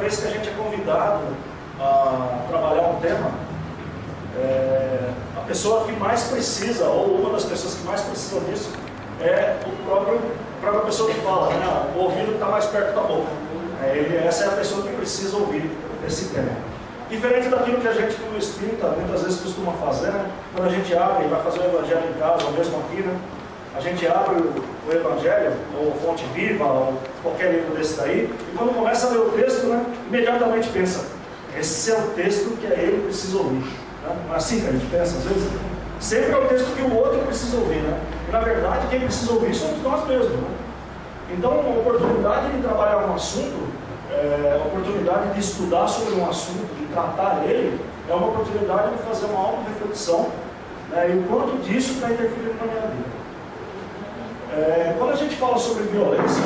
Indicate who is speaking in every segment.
Speaker 1: vez que a gente é convidado a trabalhar um tema, a pessoa que mais precisa, ou uma das pessoas que mais precisam disso, é a própria pessoa que fala, né? O ouvido está mais perto da boca. Essa é a pessoa que precisa ouvir esse tema. Diferente daquilo que a gente, como espírita, muitas vezes costuma fazer, né? Quando a gente abre e vai fazer o evangelho em casa, ou mesmo aqui, né? A gente abre o evangelho, ou Fonte Viva, ou qualquer livro desse daí, e quando começa a ler o texto, né? Imediatamente pensa, esse é o texto que ele precisa ouvir. Né? Não é assim que a gente pensa, às vezes? Sempre é o texto que o outro precisa ouvir, né? E na verdade, quem precisa ouvir somos nós mesmos, né? Então, a oportunidade de trabalhar um assunto, a oportunidade de estudar sobre um assunto, de tratar ele, é uma oportunidade de fazer uma auto-reflexão, né? E o quanto disso está interferindo na minha vida. Quando a gente fala sobre violência,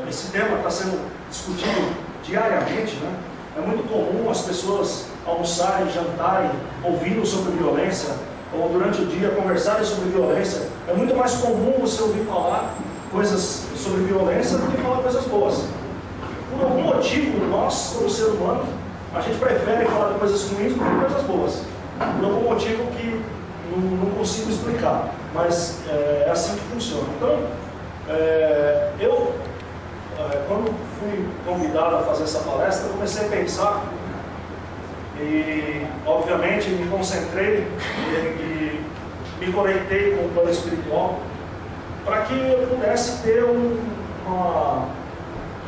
Speaker 1: esse tema está sendo discutido diariamente, né? É muito comum as pessoas almoçarem, jantarem, ouvindo sobre violência, ou durante o dia conversarem sobre violência. É muito mais comum você ouvir falar coisas sobre violência do que falar coisas boas. Por algum motivo, nós, como ser humano, a gente prefere falar de coisas ruins do que coisas boas. Por algum motivo que não consigo explicar, mas é assim que funciona. Então, quando fui convidado a fazer essa palestra, eu comecei a pensar e, obviamente, me concentrei e me conectei com o plano espiritual para que eu pudesse ter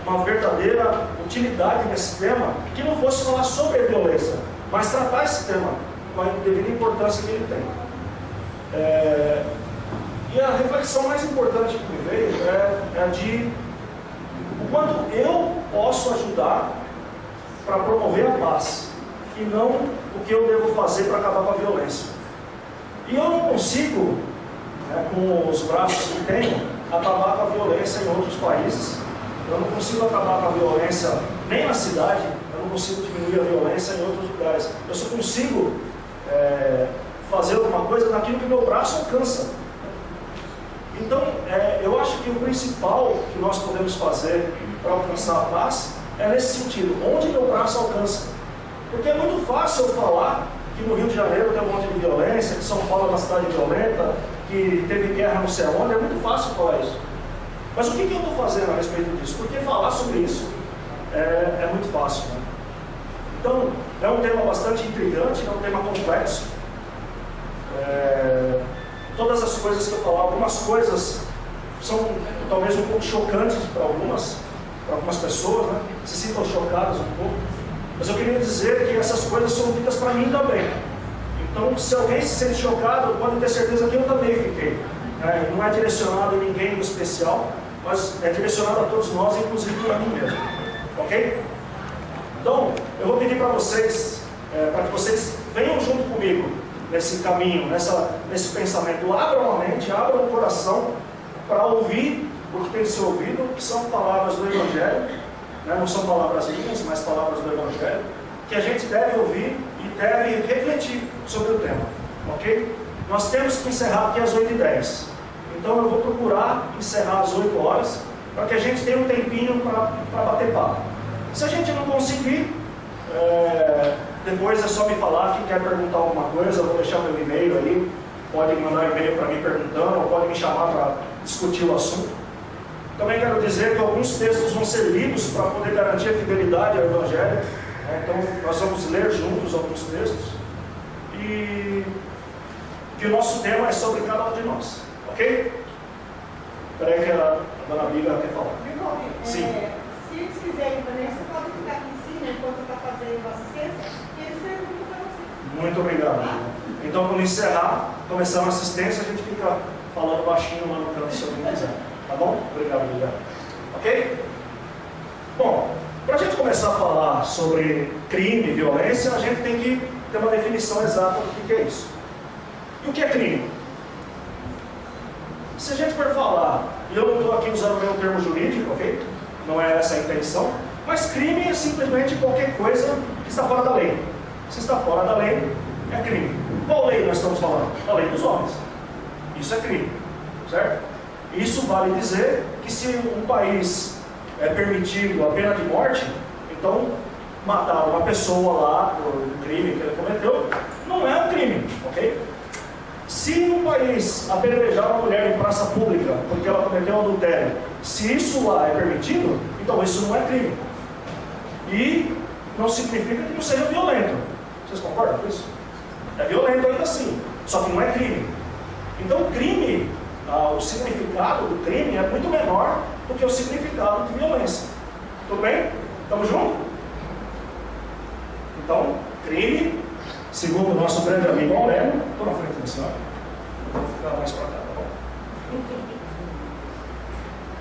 Speaker 1: uma verdadeira utilidade nesse tema, que não fosse falar sobre a violência, mas tratar esse tema com a devida importância que ele tem. E a reflexão mais importante que me veio é a de o quanto eu posso ajudar para promover a paz e não o que eu devo fazer para acabar com a violência. E eu não consigo, com os braços que tenho, acabar com a violência em outros países. Eu não consigo acabar com a violência nem na cidade, eu não consigo diminuir a violência em outros lugares. Eu só consigo fazer alguma coisa naquilo que meu braço alcança. Então, eu acho que o principal que nós podemos fazer para alcançar a paz é nesse sentido, onde meu braço alcança. Porque é muito fácil eu falar que no Rio de Janeiro tem um monte de violência, que São Paulo é uma cidade violenta, que teve guerra não sei onde, é muito fácil falar isso. Mas o que eu estou fazendo a respeito disso? Porque falar sobre isso é muito fácil, né? Então, é um tema bastante intrigante, é um tema complexo. Todas as coisas que eu falar, algumas coisas são talvez um pouco chocantes para algumas pessoas, né? Se sintam chocadas um pouco. Mas eu queria dizer que essas coisas são ditas para mim também. Então, se alguém se sente chocado, pode ter certeza que eu também fiquei. Não é direcionado a ninguém em especial, mas é direcionado a todos nós, inclusive para mim mesmo. Ok? Então, eu vou pedir para vocês, para que vocês venham junto comigo nesse caminho, nesse pensamento. Abram a mente, abram o coração para ouvir o que tem que ser ouvido, que são palavras do Evangelho, né? Não são palavras minhas, mas palavras do Evangelho, que a gente deve ouvir e deve refletir sobre o tema. Ok? Nós temos que encerrar aqui às 8h10. Então eu vou procurar encerrar às 8 horas, para que a gente tenha um tempinho para bater papo. Se a gente não conseguir, depois é só me falar que quer perguntar alguma coisa, eu vou deixar meu e-mail aí, pode mandar e-mail para mim perguntando, ou pode me chamar para discutir o assunto. Também quero dizer que alguns textos vão ser lidos para poder garantir a fidelidade ao Evangelho. Então nós vamos ler juntos alguns textos. E que o nosso tema é sobre cada um de nós. Ok? Espera aí que a dona Bíblia quer falar. Sim.
Speaker 2: Se eles quiserem, você pode ficar aqui em cima enquanto está fazendo a assistência e eles perguntam para você.
Speaker 1: Muito obrigado. Então, quando encerrar, começar a assistência, a gente fica falando baixinho lá no canto, se alguém quiser. Tá bom? Obrigado, Bíblia. Ok? Bom, para a gente começar a falar sobre crime e violência, a gente tem que ter uma definição exata do que é isso. E o que é crime? Se a gente for falar, e eu não estou aqui usando o meu termo jurídico, ok? Não é essa a intenção, mas crime é simplesmente qualquer coisa que está fora da lei. Se está fora da lei, é crime. Qual lei nós estamos falando? A lei dos homens. Isso é crime, certo? Isso vale dizer que se um país é permitido a pena de morte, então matar uma pessoa lá por um crime que ele cometeu, não é um crime, ok? Se no país apedrejar uma mulher em praça pública porque ela cometeu um adultério, se isso lá é permitido, então isso não é crime. E não significa que não seja violento. Vocês concordam com isso? É violento ainda assim, só que não é crime. Então o crime, o significado do crime é muito menor do que o significado de violência. Tudo bem? Estamos juntos? Então, crime, segundo o nosso grande amigo Aurélio, estou na frente da senhora, vou ficar mais para cá, tá bom?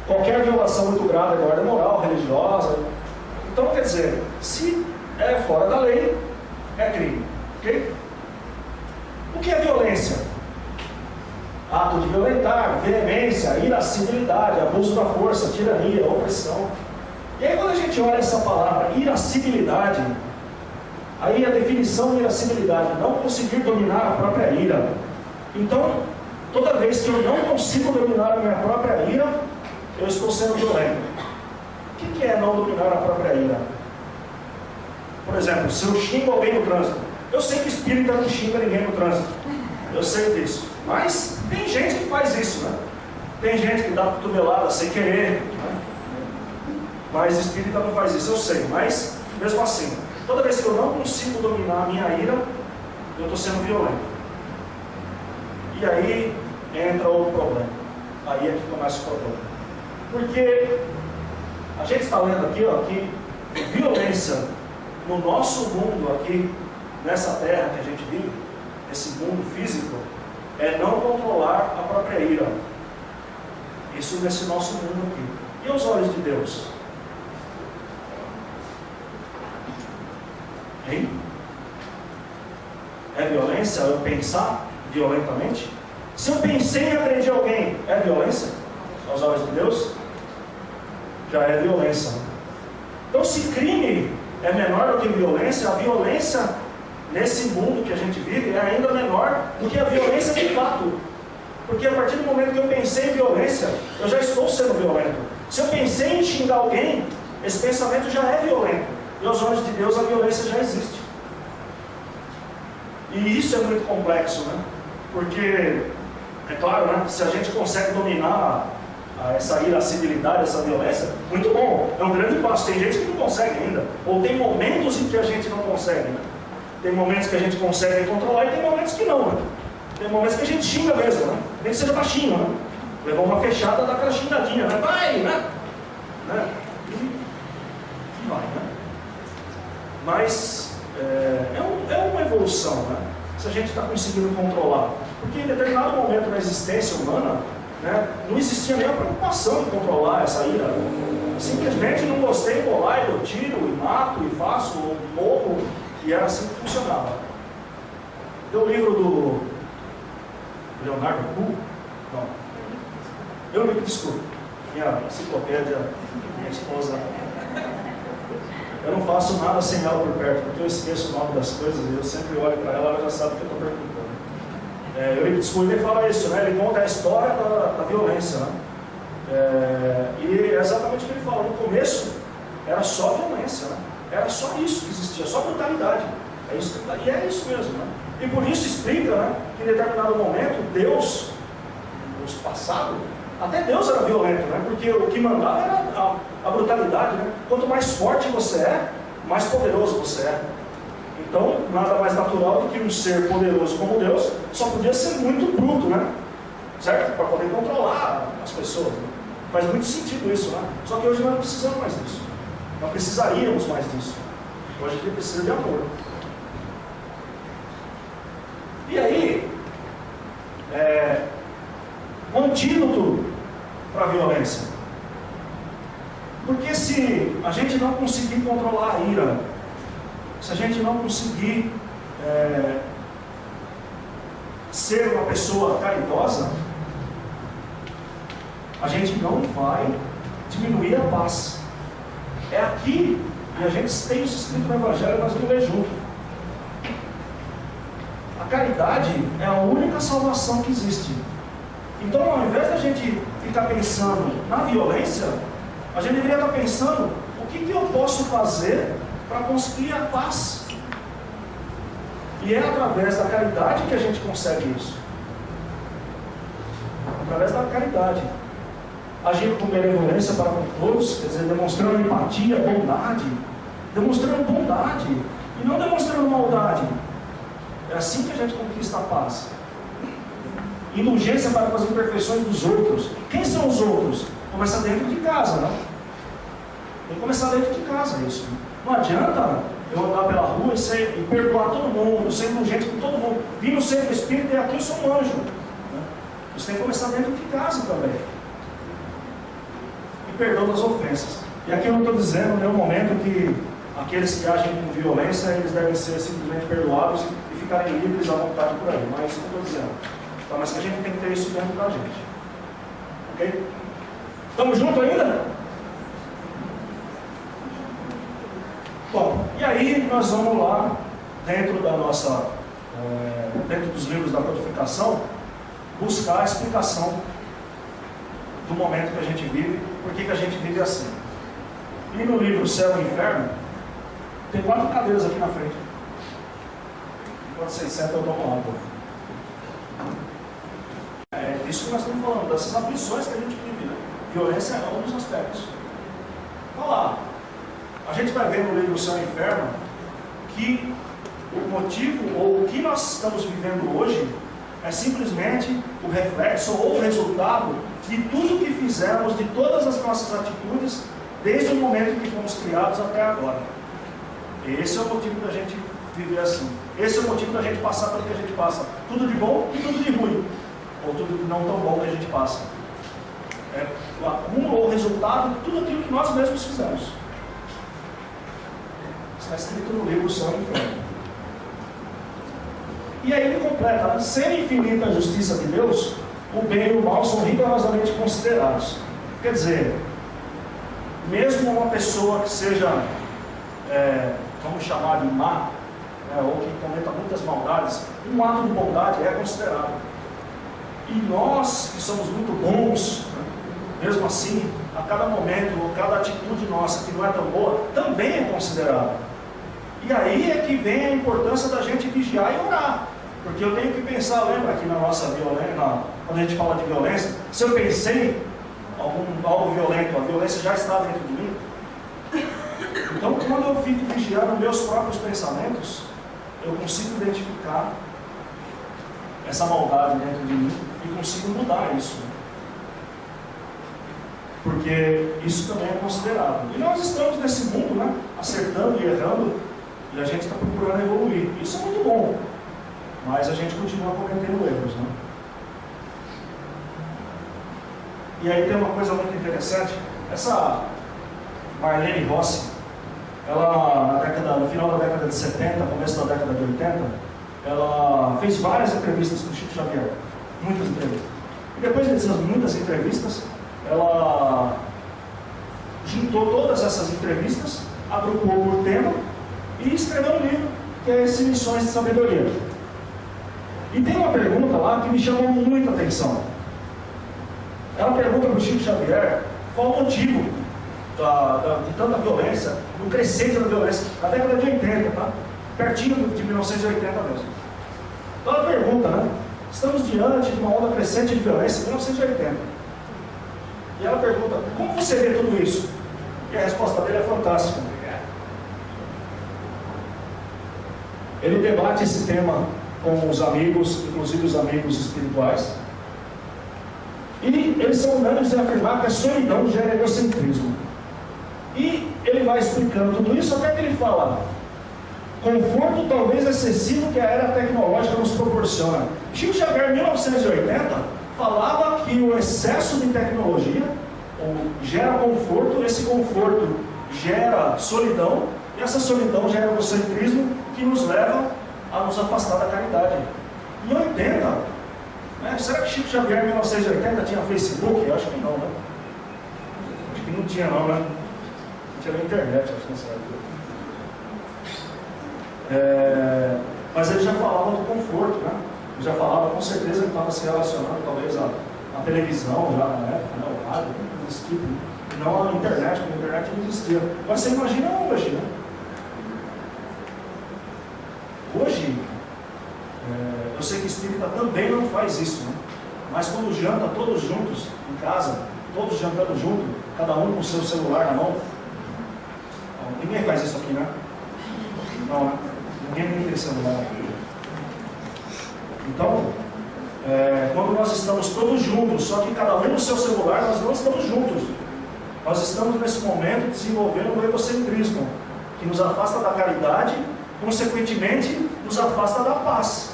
Speaker 1: Qualquer violação muito grave da ordem moral, religiosa. Então, quer dizer, se é fora da lei, é crime. Ok? O que é violência? Ato de violentar, veemência, irascibilidade, abuso da força, tirania, opressão. E aí, quando a gente olha essa palavra, irascibilidade, aí a definição de irascibilidade, não conseguir dominar a própria ira. Então, toda vez que eu não consigo dominar a minha própria ira, eu estou sendo violento. O que é não dominar a própria ira? Por exemplo, se eu xingo alguém no trânsito, eu sei que espírita não xinga ninguém no trânsito, eu sei disso, mas tem gente que faz isso, né? Tem gente que dá cotovelada sem querer, né? Mas espírita não faz isso, eu sei, mas mesmo assim, toda vez que eu não consigo dominar a minha ira, eu estou sendo violento. E aí entra outro problema. Aí é que começa o problema. Porque a gente está lendo aqui, ó, que violência no nosso mundo aqui, nessa terra que a gente vive, esse mundo físico, é não controlar a própria ira. Isso nesse nosso mundo aqui. E aos olhos de Deus? Hein? É violência eu pensar violentamente? Se eu pensei em agredir alguém, é violência? Aos olhos de Deus? Já é violência. Então, se crime é menor do que violência, a violência nesse mundo que a gente vive é ainda menor do que a violência de fato. Porque a partir do momento que eu pensei em violência, eu já estou sendo violento. Se eu pensei em xingar alguém, esse pensamento já é violento. E aos olhos de Deus a violência já existe. E isso é muito complexo, né? Porque, é claro, né? Se a gente consegue dominar essa irascibilidade, essa violência, muito bom, é um grande passo. Tem gente que não consegue ainda, ou tem momentos em que a gente não consegue, né? Tem momentos que a gente consegue controlar e tem momentos que não, né? Tem momentos que a gente xinga mesmo, né? Nem que seja baixinho, né? Levar uma fechada, dá aquela xingadinha, né? Vai, né? E vai, né? Mas é uma evolução, né? Se a gente está conseguindo controlar. Porque em determinado momento na existência humana, né, não existia nem a preocupação de controlar essa ira. Simplesmente não gostei, vou lá e eu tiro, e mato, e faço, ou morro, e era assim que funcionava. Tem o livro do Leonardo Kuhn? Não. Eu me desculpe. Minha enciclopédia, minha esposa. Eu não faço nada sem ela por perto, porque eu esqueço o nome das coisas e eu sempre olho para ela, ela já sabe o que eu estou perguntando. Ele fala isso, né? Ele conta a história da violência, né? E é exatamente o que ele fala. No começo era só violência, né? Era só isso que existia, só brutalidade. E é isso mesmo, né? E por isso explica, né, que em determinado momento Deus, no passado, até Deus era violento, né? Porque o que mandava era a brutalidade, né? Quanto mais forte você é, mais poderoso você é. Então, nada mais natural do que um ser poderoso como Deus só podia ser muito bruto, né? Certo? Para poder controlar as pessoas. Né? Faz muito sentido isso, né? Só que hoje nós não precisamos mais disso. Não precisaríamos mais disso. Hoje a gente precisa de amor. E aí, um antídoto para a violência. Porque se a gente não conseguir controlar a ira, se a gente não conseguir ser uma pessoa caridosa, a gente não vai diminuir a paz. É aqui, e a gente tem isso escrito no Evangelho, nós vamos ler junto. A caridade é a única salvação que existe. Então, ao invés da gente ficar pensando na violência, A gente deveria estar pensando o que eu posso fazer para conseguir a paz. E é através da caridade que a gente consegue isso. Através da caridade. Agindo com benevolência para com todos, quer dizer, demonstrando empatia, bondade. Demonstrando bondade e não demonstrando maldade. É assim que a gente conquista a paz. Indulgência para com as imperfeições dos outros. Quem são os outros? Começa dentro de casa, né? Tem que começar dentro de casa isso. Não adianta eu andar pela rua e perdoar todo mundo, ser indulgente com todo mundo. Vim no centro espírita e aqui eu sou um anjo. Né? Isso tem que começar dentro de casa também. E perdoa das ofensas. E aqui eu não estou dizendo em nenhum momento que aqueles que agem com violência, eles devem ser simplesmente perdoados e ficarem livres à vontade por aí. Não é isso que eu estou dizendo. Tá? Mas que a gente tem que ter isso dentro da gente. Ok? Estamos juntos ainda? Bom, e aí nós vamos lá, dentro da nossa, dentro dos livros da codificação, buscar a explicação do momento que a gente vive, por que a gente vive assim. E no livro Céu e Inferno, tem 4 cadeiras aqui na frente. Enquanto vocês sentam, eu tomo água. É isso que nós estamos falando, dessas aflições que a gente vive, né? Violência é um dos aspectos. Olha lá. A gente vai ver no livro Céu e Inferno que o motivo, ou o que nós estamos vivendo hoje, é simplesmente o reflexo ou o resultado de tudo que fizemos, de todas as nossas atitudes, desde o momento que fomos criados até agora. Esse é o motivo da gente viver assim. Esse é o motivo da gente passar pelo que a gente passa. Tudo de bom e tudo de ruim. Ou tudo de não tão bom que a gente passa. É o acúmulo ou o resultado de tudo aquilo que nós mesmos fizemos. Está escrito no livro Céu e Inferno. E aí ele completa: sem infinita justiça de Deus, o bem e o mal são rigorosamente considerados. Quer dizer, mesmo uma pessoa que seja, vamos chamar de má, ou que cometa muitas maldades, um ato de bondade é considerado. E nós, que somos muito bons, mesmo assim, a cada momento, ou cada atitude nossa que não é tão boa, também é considerado. E aí é que vem a importância da gente vigiar e orar. Porque eu tenho que pensar, lembra que na nossa violência, quando a gente fala de violência, se eu pensei algo violento, a violência já está dentro de mim. Então, quando eu fico vigiando meus próprios pensamentos, eu consigo identificar essa maldade dentro de mim e consigo mudar isso. Porque isso também é considerado. E nós estamos nesse mundo, né, acertando e errando, e a gente está procurando evoluir. Isso é muito bom. Mas a gente continua cometendo erros, né? E aí tem uma coisa muito interessante. Essa Marlene Rossi, ela no final da década de 70, começo da década de 80, ela fez várias entrevistas com o Chico Xavier. Muitas entrevistas. E depois dessas muitas entrevistas, ela juntou todas essas entrevistas, agrupou por tema e escreveu um livro, que é esse Lições de Sabedoria. E tem uma pergunta lá que me chamou muita atenção. Ela pergunta para o Chico Xavier qual o motivo de tanta violência, do crescente da violência, na década de 80, tá? Pertinho de 1980 mesmo. Então ela pergunta, né? Estamos diante de uma onda crescente de violência em 1980. E ela pergunta: como você vê tudo isso? E a resposta dele é fantástica. Ele debate esse tema com os amigos, inclusive os amigos espirituais, e eles são unânimes em afirmar que a solidão gera egocentrismo. E ele vai explicando tudo isso até que ele fala: conforto talvez excessivo que a era tecnológica nos proporciona. Chico Xavier, em 1980, falava que o excesso de tecnologia gera conforto, esse conforto gera solidão, e essa solidão gera egocentrismo que nos leva a nos afastar da caridade. Em 80, né? Será que Chico Xavier em 1980 tinha Facebook? Eu acho que não, né? Acho que não tinha não, né? Não tinha na internet, acho que nessa época. Mas ele já falava do conforto, né? Ele já falava, com certeza, que estava se relacionando talvez à televisão já na época, né? O rádio, desse tipo. Não a internet, porque a internet não existia. Agora você imagina hoje, né? Hoje, eu sei que espírita também não faz isso, né? Mas quando janta todos juntos, em casa, todos jantando junto, cada um com o seu celular na mão. Ninguém faz isso aqui, né? Não, né? Ninguém tem celular. Então, quando nós estamos todos juntos, só que cada um no seu celular, nós não estamos juntos. Nós estamos nesse momento desenvolvendo o egocentrismo, que nos afasta da caridade, consequentemente nos afasta da paz.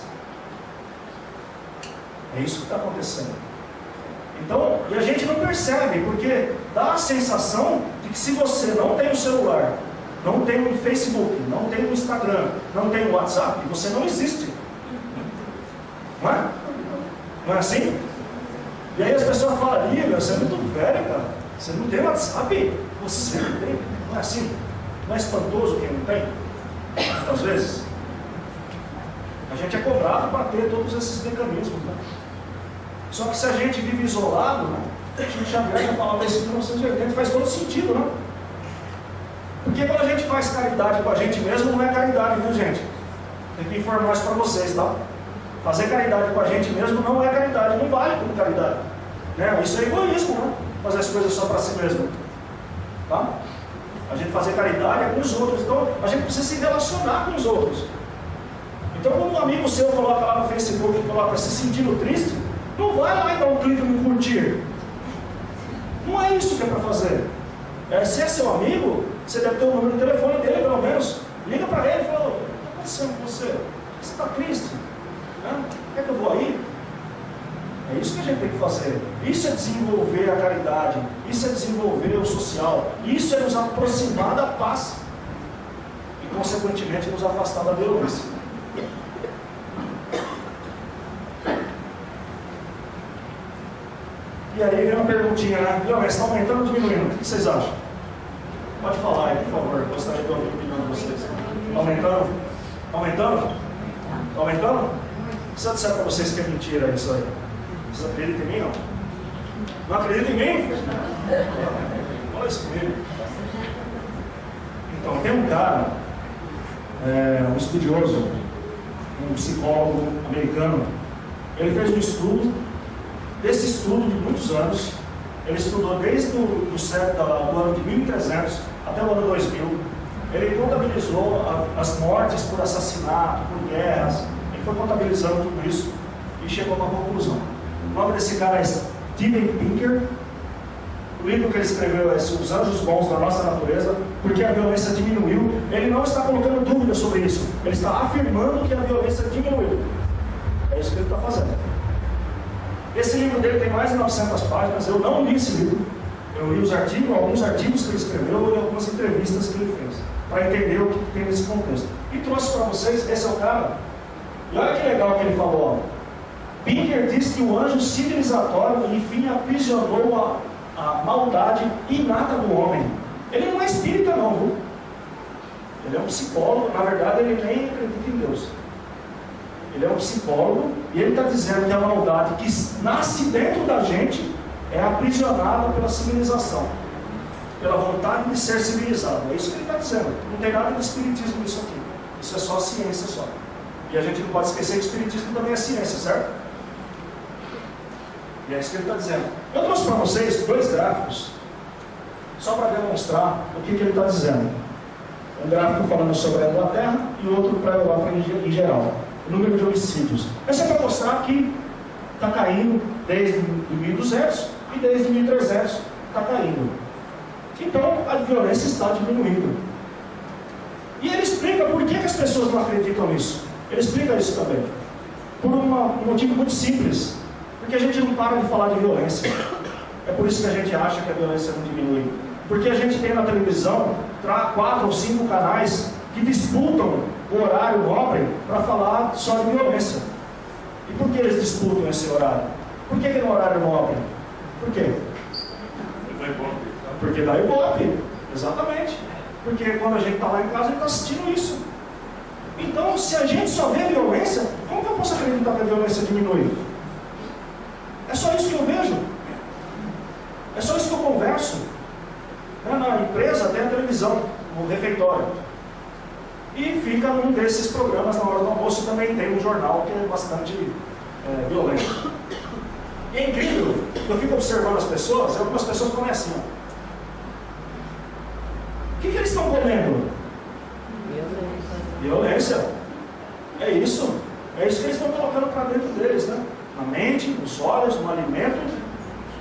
Speaker 1: É isso que está acontecendo. Então, e a gente não percebe, porque dá a sensação de que se você não tem o celular, não tem o Facebook, não tem o Instagram, não tem o WhatsApp, você não existe. Não é? Não é assim? E aí as pessoas falam, Lívia, você é muito velho, cara. Você não tem WhatsApp? Você não tem? Não é assim? Não é espantoso quem não tem? Muitas vezes. A gente é cobrado para ter todos esses mecanismos, né? Só que se a gente vive isolado, né? Chico Xavier já falava isso em 1980, faz todo sentido, né? Porque quando a gente faz caridade com a gente mesmo, não é caridade, viu, gente? Tem que informar isso para vocês, tá? Fazer caridade com a gente mesmo não é caridade, não vale como caridade, né? Isso é egoísmo, né? Fazer as coisas só para si mesmo, tá? A gente fazer caridade é com os outros, então a gente precisa se relacionar com os outros. Então quando um amigo seu coloca lá no Facebook, coloca se sentindo triste, não vai lá e dar um clique no curtir. Não é isso que é para fazer. Se é seu amigo, você deve ter o número de telefone dele, pelo menos. Liga para ele e fala, o que está acontecendo com você? Você está triste? Quer que eu vou aí? É isso que a gente tem que fazer. Isso é desenvolver a caridade. Isso é desenvolver o social. Isso é nos aproximar da paz. E, consequentemente, nos afastar da violência. E aí vem uma perguntinha, né? Mas está aumentando ou diminuindo? O que vocês acham? Pode falar aí, por favor. Gostaria de ouvir a opinião de vocês. Aumentando? Aumentando? Aumentando? Se eu disser para vocês que é mentira isso aí, vocês acreditam em mim, não? Não acreditam em mim? Fala isso comigo. Então, tem um cara, um estudioso, um psicólogo americano, ele fez um estudo. Desse estudo de muitos anos, ele estudou desde do ano de 1300 até o ano 2000. Ele contabilizou as mortes por assassinato, por guerras. Ele foi contabilizando tudo isso e chegou a uma conclusão. O nome desse cara é Steven Pinker. O livro que ele escreveu é Os Anjos Bons da Nossa Natureza, porque a violência diminuiu. Ele não está colocando dúvida sobre isso. Ele está afirmando que a violência diminuiu. É isso que ele está fazendo. Esse livro dele tem mais de 900 páginas. Eu não li esse livro. Eu li alguns artigos que ele escreveu e algumas entrevistas que ele fez, para entender o que tem nesse contexto. E trouxe para vocês, esse é o cara. E olha que legal que ele falou. Pinker diz que o anjo civilizatório, enfim, aprisionou a maldade inata do homem. Ele não é espírita não, viu? Ele é um psicólogo. Na verdade, ele nem acredita em Deus. Ele é um psicólogo e ele está dizendo que a maldade que nasce dentro da gente é aprisionada pela civilização, pela vontade de ser civilizado. É isso que ele está dizendo. Não tem nada de espiritismo nisso aqui. Isso é só ciência só. E a gente não pode esquecer que o espiritismo também é ciência, certo? E é isso que ele está dizendo. Eu trouxe para vocês 2 gráficos, só para demonstrar o que ele está dizendo. Um gráfico falando sobre a Inglaterra e outro para a Europa em geral. O número de homicídios. Esse é para mostrar que está caindo desde 1200 e desde 1300 está caindo. Então a violência está diminuindo. E ele explica por que as pessoas não acreditam nisso. Ele explica isso também. Por um motivo muito simples. Porque a gente não para de falar de violência. É por isso que a gente acha que a violência não diminui. Porque a gente tem na televisão 4 ou 5 canais que disputam o horário nobre para falar só de violência. E por que eles disputam esse horário? Por que é no horário nobre? Por quê? Porque dá ibope. Exatamente. Porque quando a gente está lá em casa, a gente está assistindo isso. Então, se a gente só vê violência, como que eu posso acreditar que a violência diminui? É só isso que eu vejo. É só isso que eu converso. no refeitório. E fica num desses programas na hora do almoço, também tem um jornal que é bastante violento. E é incrível, eu fico observando as pessoas, e algumas pessoas comem assim, ó. O que eles estão comendo? Violência. É isso que eles estão colocando para dentro deles, né? Na mente, nos olhos, no alimento.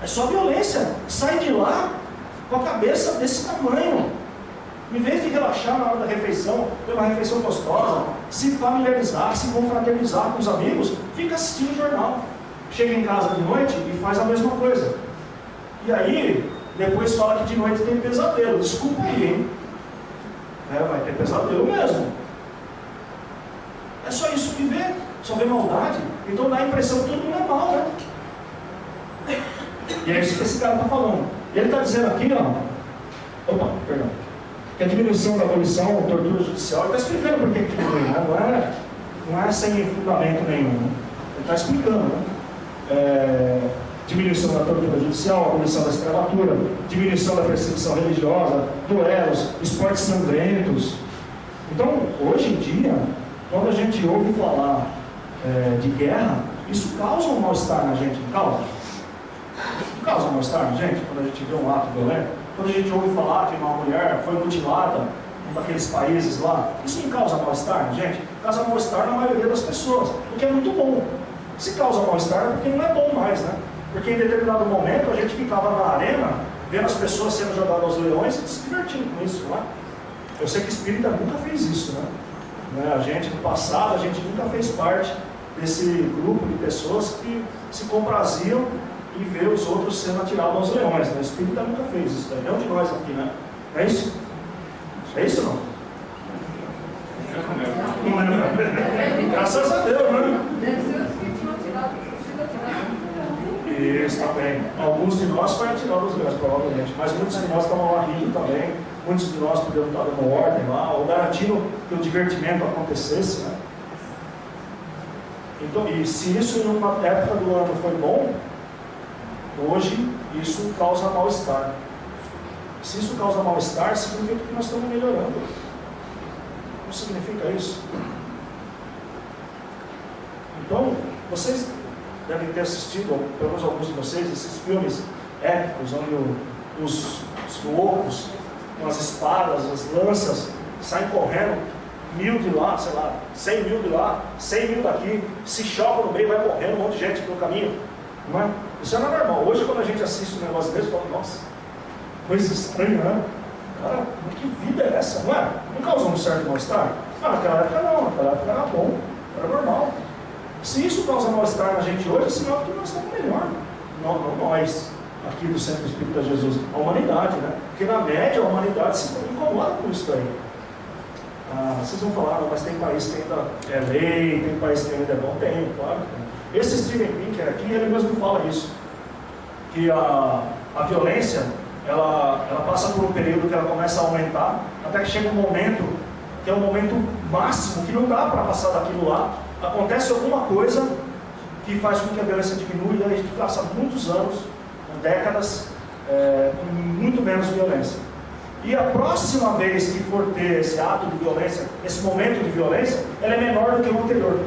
Speaker 1: É só violência. Sai de lá com a cabeça desse tamanho. Em vez de relaxar na hora da refeição, ter uma refeição gostosa, se familiarizar, se confraternizar com os amigos, fica assistindo o jornal. Chega em casa de noite e faz a mesma coisa. E aí, depois fala que de noite tem pesadelo. Desculpa aí, hein? Vai ter pesadelo mesmo. É só isso que vê. Só vê maldade. Então dá a impressão que todo mundo é mal, né? E é isso que esse cara está falando. E ele está dizendo aqui, ó. Opa, perdão. Que a diminuição da abolição, tortura judicial, ele está explicando por que diminui, né? Não é sem fundamento nenhum. Né? Ele está explicando, né? Diminuição da tortura judicial, abolição da escravatura, diminuição da perseguição religiosa, duelos, esportes sangrentos. Então, hoje em dia, quando a gente ouve falar de guerra, isso causa um mal-estar na gente, não causa? Não causa um mal-estar na gente, quando a gente vê um ato violento? Quando a gente ouve falar que uma mulher foi mutilada em um daqueles países lá, isso não causa mal-estar na gente? Causa mal-estar na maioria das pessoas, o que é muito bom. Se causa mal-estar é porque não é bom mais, né? Porque em determinado momento a gente ficava na arena, vendo as pessoas sendo jogadas aos leões e se divertindo com isso, né? Eu sei que espírita nunca fez isso, né? A gente, no passado, a gente nunca fez parte desse grupo de pessoas que se compraziam em ver os outros sendo atirados aos leões, né? O espírita nunca fez isso, né? Nenhum de nós aqui, né? É isso? É isso ou não? Não lembro. Graças a Deus, né?
Speaker 2: Deve ser os que tinham atirado,
Speaker 1: Isso, tá bem. Alguns de nós foram atirados aos leões, provavelmente, mas muitos de nós estavam lá rindo também. Muitos de nós poderiam estar dando ordem lá, ou garantindo que o divertimento acontecesse, né? Então, e se isso em uma época do ano foi bom, hoje isso causa mal-estar. Se isso causa mal-estar, significa que nós estamos melhorando. Não significa isso? Então, vocês devem ter assistido, ou pelo menos alguns de vocês, esses filmes épicos, onde os loucos com as espadas, as lanças, saem correndo, 1000 de lá, sei lá, 100 mil de lá, 100 mil daqui, se chocam no meio, vai morrendo um monte de gente pelo caminho. Não é? Isso não é normal. Hoje, quando a gente assiste um negócio desse, fala, nossa, coisa estranha, né? Cara, que vida é essa? Não é? Não causa um certo mal-estar? Naquela época não, naquela época era bom, era normal. Se isso causa mal-estar na gente hoje, é sinal que nós estamos melhor. Não nós, aqui do Centro Espírita Jesus, a humanidade, né? Porque na média a humanidade se incomoda com isso daí. Vocês vão falar, mas tem país que ainda é lei, tem país que ainda é bom, tem, claro. Esse Steven Pinker aqui, ele mesmo fala isso, que a violência, ela passa por um período que ela começa a aumentar, até que chega um momento, que é um momento máximo, que não dá para passar daquilo lá, acontece alguma coisa que faz com que a violência diminua, e a gente passa muitos anos, décadas, com muito menos violência. E a próxima vez que for ter esse ato de violência, esse momento de violência, ela é menor do que o anterior.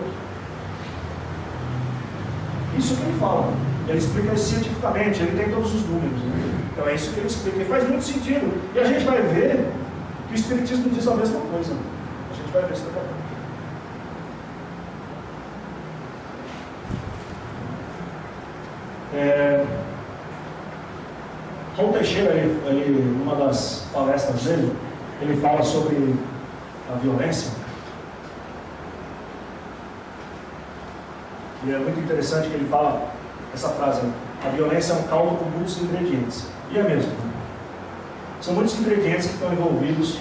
Speaker 1: Isso que ele fala. Ele explica isso cientificamente, ele tem todos os números. Né? Então é isso que ele explica. E faz muito sentido. E a gente vai ver que o Espiritismo diz a mesma coisa. A gente vai ver isso daqui a pouco. Raul Teixeira, numa das palestras dele, ele fala sobre a violência. E é muito interessante que ele fala essa frase: a violência é um caldo com muitos ingredientes. E é mesmo. São muitos ingredientes que estão envolvidos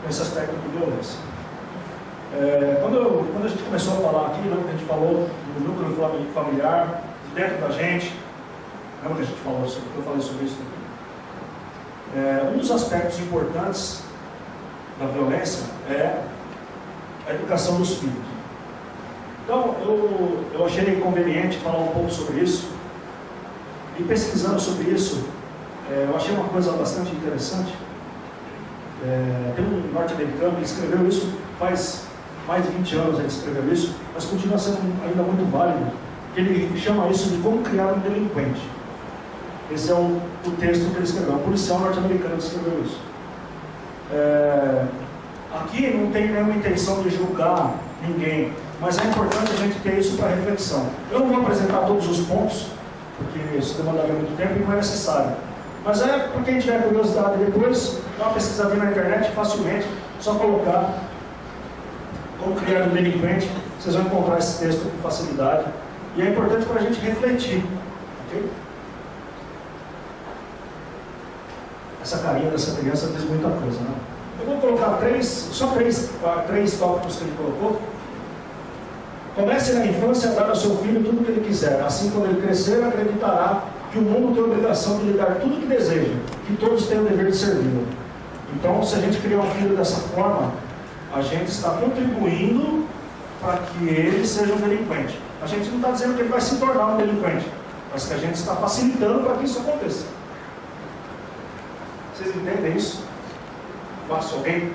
Speaker 1: nesse aspecto de violência. Quando a gente começou a falar aqui, a gente falou do núcleo familiar, de dentro da gente, lembra que a gente falou sobre, eu falei sobre isso aqui. Um dos aspectos importantes da violência é a educação dos filhos. Então, eu achei conveniente falar um pouco sobre isso. E pesquisando sobre isso, eu achei uma coisa bastante interessante. Tem um norte-americano que escreveu isso faz mais de 20 anos, ele escreveu isso, mas continua sendo ainda muito válido. Ele chama isso de como criar um delinquente. Esse é o texto que ele escreveu, um policial norte-americano que escreveu isso. Aqui não tem nenhuma intenção de julgar ninguém, mas é importante a gente ter isso para reflexão. Eu não vou apresentar todos os pontos, porque isso demandaria muito tempo e não é necessário. Mas para quem tiver curiosidade depois, dá uma pesquisadinha na internet facilmente, só colocar como criar um delinquente, vocês vão encontrar esse texto com facilidade. E é importante para a gente refletir. Okay? Essa carinha dessa criança diz muita coisa, né? Eu vou colocar só três tópicos que ele colocou. Comece na infância a dar ao seu filho tudo o que ele quiser. Assim, quando ele crescer, acreditará que o mundo tem a obrigação de lhe dar tudo o que deseja, que todos têm o dever de servi-lo. Então, se a gente criar um filho dessa forma, a gente está contribuindo para que ele seja um delinquente. A gente não está dizendo que ele vai se tornar um delinquente, mas que a gente está facilitando para que isso aconteça. Vocês entendem isso? Fácil? Alguém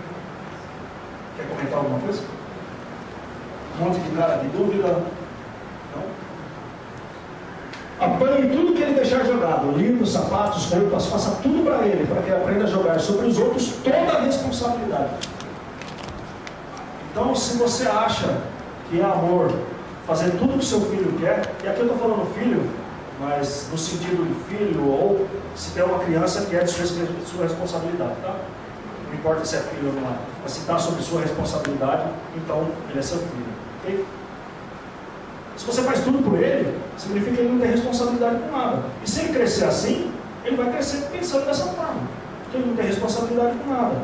Speaker 1: quer comentar alguma coisa? Um monte de cara de dúvida? Não? Apanhe tudo que ele deixar jogado, livros, sapatos, roupas, faça tudo para ele, para que ele aprenda a jogar sobre os outros toda a responsabilidade. Então, se você acha que é amor fazer tudo que seu filho quer, e aqui eu estou falando filho, mas no sentido de filho, ou se tem uma criança que é de sua responsabilidade, tá? Não importa se é filho ou não é, mas se está sob sua responsabilidade, então ele é seu filho, ok? Se você faz tudo por ele, significa que ele não tem responsabilidade com nada. E se ele crescer assim, ele vai crescer pensando dessa forma, que ele não tem responsabilidade com nada.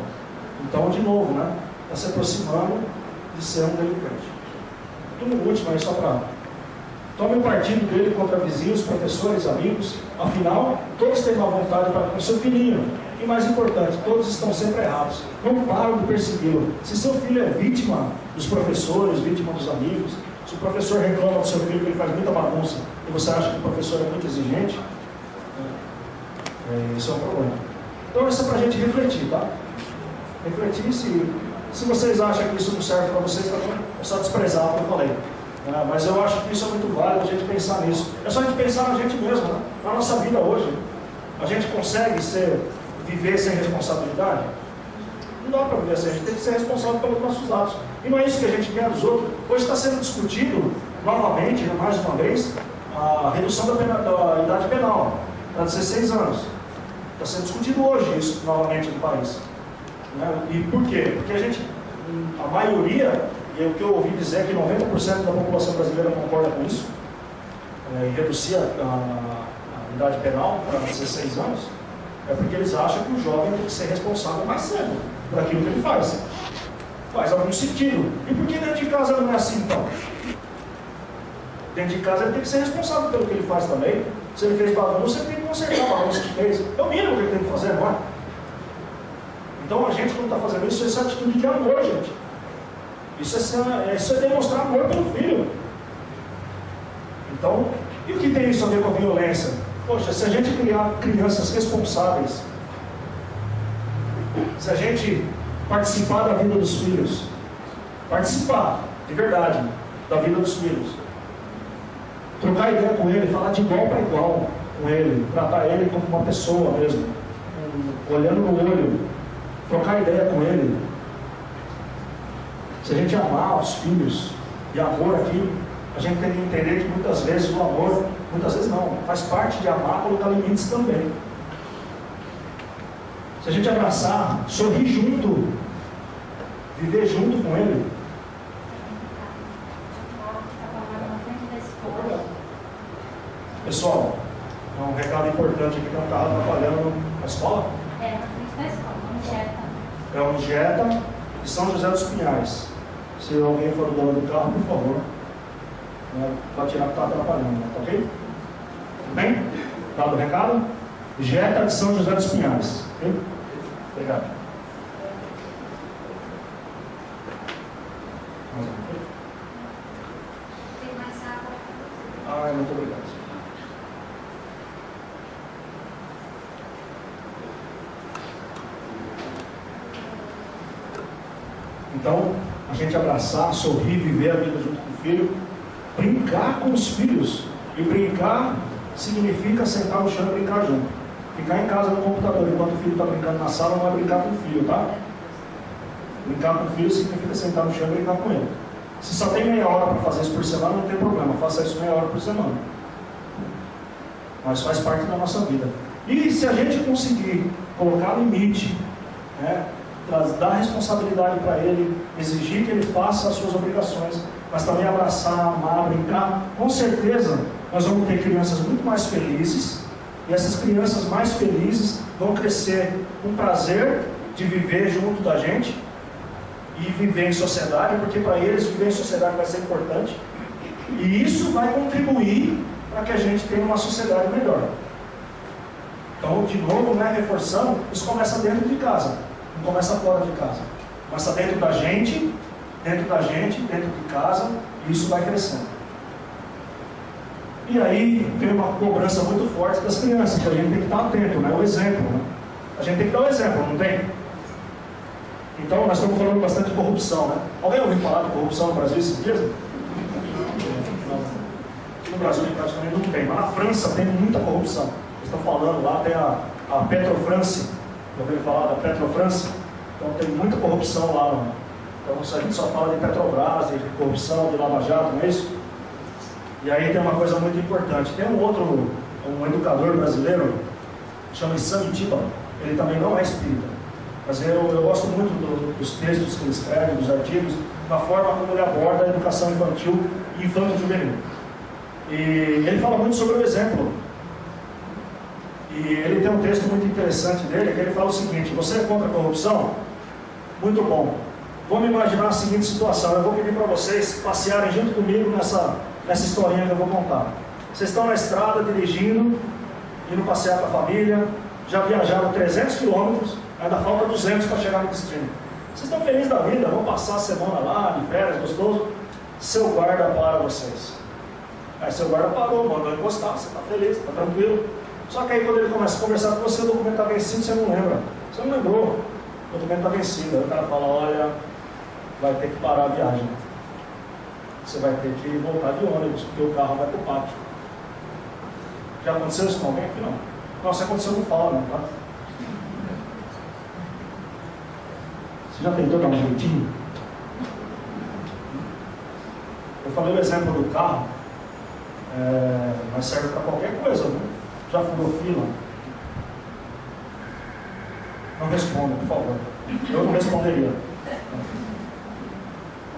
Speaker 1: Então, de novo, né? Está se aproximando de ser um delinquente. E no último, aí só para... Tome o partido dele contra vizinhos, professores, amigos. Afinal, todos têm uma vontade para com seu filhinho. E mais importante, todos estão sempre errados. Não param de persegui-lo. Se seu filho é vítima dos professores, vítima dos amigos, se o professor reclama do seu filho que ele faz muita bagunça e você acha que o professor é muito exigente, isso é um problema. Então isso é para a gente refletir, tá? Refletir se vocês acham que isso não serve para vocês, é só desprezar o que eu falei. Mas eu acho que isso é muito válido, a gente pensar nisso. É só a gente pensar na gente mesmo, né? Na nossa vida hoje. A gente consegue viver sem responsabilidade? Não dá para viver assim, a gente tem que ser responsável pelos nossos atos. E não é isso que a gente quer dos outros. Hoje está sendo discutido, novamente, mais uma vez, a redução da idade penal para 16 anos. Está sendo discutido hoje isso, novamente, no país. E por quê? Porque a maioria, e o que eu ouvi dizer é que 90% da população brasileira concorda com isso, em reduzir a idade penal para 16 anos, é porque eles acham que o jovem tem que ser responsável mais cedo por aquilo que ele faz. Faz algum sentido. E por que dentro de casa não é assim, então? Dentro de casa ele tem que ser responsável pelo que ele faz também. Se ele fez bagunça, ele tem que consertar a bagunça que fez. É o mínimo que ele tem que fazer, não é? Então a gente, quando está fazendo isso, é atitude de amor, gente. Isso é demonstrar amor pelo filho. Então, e o que tem isso a ver com a violência? Poxa, se a gente criar crianças responsáveis, se a gente participar da vida dos filhos, participar, de verdade, da vida dos filhos, trocar ideia com ele, falar de igual para igual com ele, tratar ele como uma pessoa mesmo, olhando no olho, trocar ideia com ele. Se a gente amar os filhos, e amor aqui, a gente tem que entender que muitas vezes o amor, muitas vezes não, faz parte de amar, colocar limites também. Se a gente abraçar, sorrir junto, viver junto com ele. Pessoal, um recado importante aqui, tem um carro atrapalhando na escola?
Speaker 3: Na frente da escola, um Jetta.
Speaker 1: É um Jetta de São José dos Pinhais. Se alguém for o dono do carro, por favor, para tirar que está atrapalhando, tá ok? Tudo bem? Dado o recado? Jetta de São José dos Pinhais. Ok? Obrigado.
Speaker 3: Tem mais água.
Speaker 1: Muito obrigado. Então, a gente abraçar, sorrir, viver a vida junto com o filho, brincar com os filhos. E brincar significa sentar no chão e brincar junto. Ficar em casa no computador enquanto o filho está brincando na sala não é brincar com o filho, tá? Brincar com o filho significa sentar no chão e brincar com ele. Se só tem meia hora para fazer isso por semana, não tem problema, faça isso meia hora por semana. Mas faz parte da nossa vida. E se a gente conseguir colocar limite, né, dar responsabilidade para ele, exigir que ele faça as suas obrigações, mas também abraçar, amar, brincar, com certeza nós vamos ter crianças muito mais felizes, e essas crianças mais felizes vão crescer com prazer de viver junto da gente e viver em sociedade, porque para eles viver em sociedade vai ser importante, e isso vai contribuir para que a gente tenha uma sociedade melhor. Então, de novo, né, reforçando, isso começa dentro de casa, não começa fora de casa. Começa dentro da gente, dentro de casa, e isso vai crescendo. E aí tem uma cobrança muito forte das crianças, que a gente tem que estar atento, né? O exemplo, né? A gente tem que dar o exemplo, não tem? Então, nós estamos falando bastante de corrupção, né? Alguém ouviu falar de corrupção no Brasil esses dias? No Brasil praticamente não tem, mas na França tem muita corrupção. Eles estão falando lá, tem a Petrofrance, já ouviram falar da Petrofrance? Então tem muita corrupção lá, né? Então a gente só fala de Petrobras, de corrupção, de Lava Jato, não é isso? E aí tem uma coisa muito importante, tem um educador brasileiro, chama Samitiba, ele também não é espírita, mas eu gosto muito dos textos que ele escreve, dos artigos, da forma como ele aborda a educação infantil e infanto-juvenil. E ele fala muito sobre o exemplo. E ele tem um texto muito interessante dele, que ele fala o seguinte: você é contra a corrupção? Muito bom. Vamos imaginar a seguinte situação, eu vou pedir para vocês passearem junto comigo nessa historinha que eu vou contar. Vocês estão na estrada, dirigindo, indo passear com a família, já viajaram 300 quilômetros, ainda falta 200 para chegar no destino. Vocês estão felizes da vida, vão passar a semana lá, de férias, gostoso. Seu guarda para vocês. Aí seu guarda parou, mandou encostar, você está feliz, está tranquilo. Só que aí quando ele começa a conversar com você, o documento está vencido, você não lembra. Você não lembrou, o documento está vencido. Aí o cara fala, olha, vai ter que parar a viagem. Você vai ter que voltar de ônibus, porque o carro vai para o pátio. Já aconteceu isso com alguém aqui? Não. Não, se aconteceu, não fala, não, tá? Você já tentou dar um jeitinho? Eu falei o exemplo do carro, mas serve para qualquer coisa, né? Já furou fila? Não responda, por favor. Eu não responderia.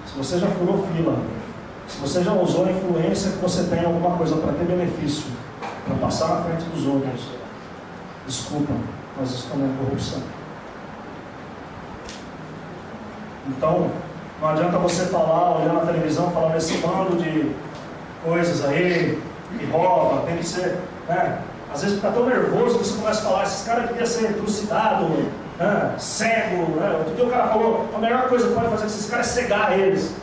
Speaker 1: Se você já furou fila, se você já usou a influência que você tem alguma coisa para ter benefício, para passar na frente dos outros, desculpa, mas isso também é corrupção. Então, não adianta você falar, olhando na televisão, falando esse bando de coisas aí, que rouba, tem que ser, né? Às vezes fica tão nervoso que você começa a falar, esses caras deviam ser trucidado, né? Cego, né? Outro dia o cara falou, a melhor coisa que pode fazer com esses caras é cegar eles.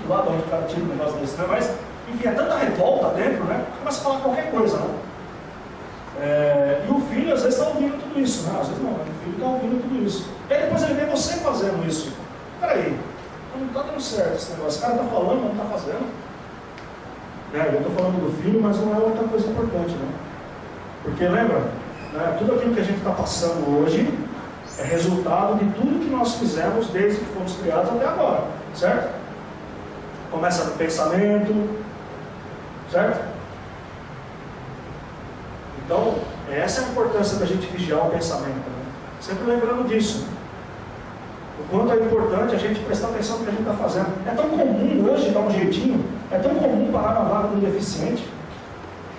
Speaker 1: Do lado onde o cara tira um negócio desse, né? Mas, enfim, é tanta revolta dentro, né? Começa a falar qualquer coisa, né? E o filho às vezes está ouvindo tudo isso, né? Às vezes não, o filho está ouvindo tudo isso. E aí depois ele vê você fazendo isso. Peraí, não está dando certo esse negócio. Esse cara está falando, não está fazendo. Eu estou falando do filho, mas não é outra coisa importante, né? Porque lembra, né, tudo aquilo que a gente está passando hoje é resultado de tudo que nós fizemos desde que fomos criados até agora, certo? Começa no pensamento, certo? Então, essa é a importância da gente vigiar o pensamento, né? Sempre lembrando disso. O quanto é importante a gente prestar atenção no que a gente está fazendo. É tão comum hoje dar um jeitinho, é tão comum parar na vaga do deficiente.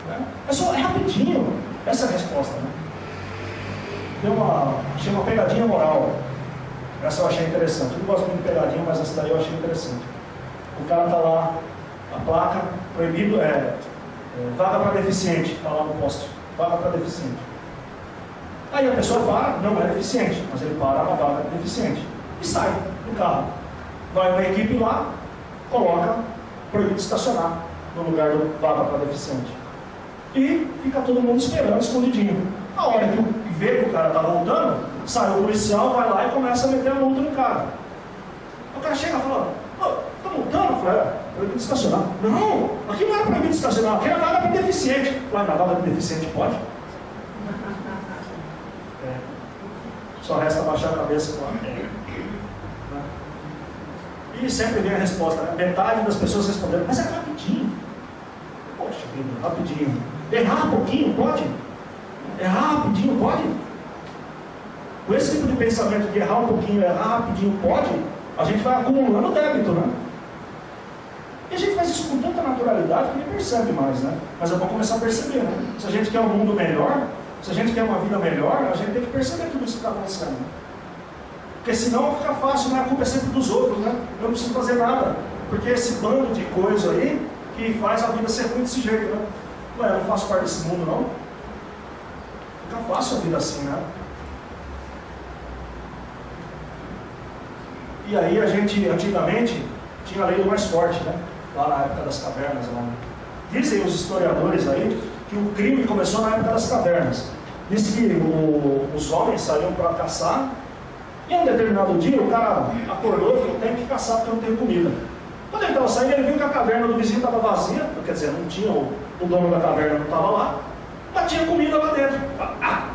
Speaker 1: Né? É rapidinho. Essa é a resposta. Né? Chama pegadinha moral. Essa eu achei interessante. Eu não gosto muito de pegadinha, mas essa daí eu achei interessante. O cara está lá, a placa, proibido, vaga para deficiente, está lá no poste, vaga para deficiente. Aí a pessoa para, não é deficiente, mas ele para na vaga de deficiente e sai do carro. Vai uma equipe lá, coloca, proibido estacionar no lugar do vaga para deficiente. E fica todo mundo esperando, escondidinho. A hora que vê que o cara está voltando, sai o policial, vai lá e começa a meter a multa no cara. cara chega e fala, está multando? Eu falei, proibido de estacionar. Não, aqui não era proibido de estacionar, aqui era vaga para deficiente. Eu falei, na vaga para deficiente pode? Só resta baixar a cabeça e falar, E sempre vem a resposta, né? Metade das pessoas responderam, mas é rapidinho. Poxa vida, rapidinho. Errar um pouquinho, pode? Errar rapidinho, pode? Com esse tipo de pensamento de errar um pouquinho, errar rapidinho, pode? A gente vai acumulando débito, né? E a gente faz isso com tanta naturalidade que nem percebe mais, né? Mas é bom começar a perceber, né? Se a gente quer um mundo melhor, se a gente quer uma vida melhor, a gente tem que perceber tudo isso que está acontecendo. Porque senão fica fácil, né? A culpa é sempre dos outros, né? Eu não preciso fazer nada. Porque esse bando de coisa aí que faz a vida ser ruim desse jeito, né? Ué, eu não faço parte desse mundo, não? Fica fácil a vida assim, né? E aí a gente, antigamente, tinha a lei do mais forte, né? Lá na época das cavernas. Lá. Dizem os historiadores aí que o crime começou na época das cavernas. Diz que os homens saíam para caçar e em um determinado dia o cara acordou e falou, tem que caçar porque eu não tenho comida. Quando ele estava saindo, ele viu que a caverna do vizinho estava vazia, quer dizer, não tinha, o dono da caverna não estava lá, mas tinha comida lá dentro. Ah,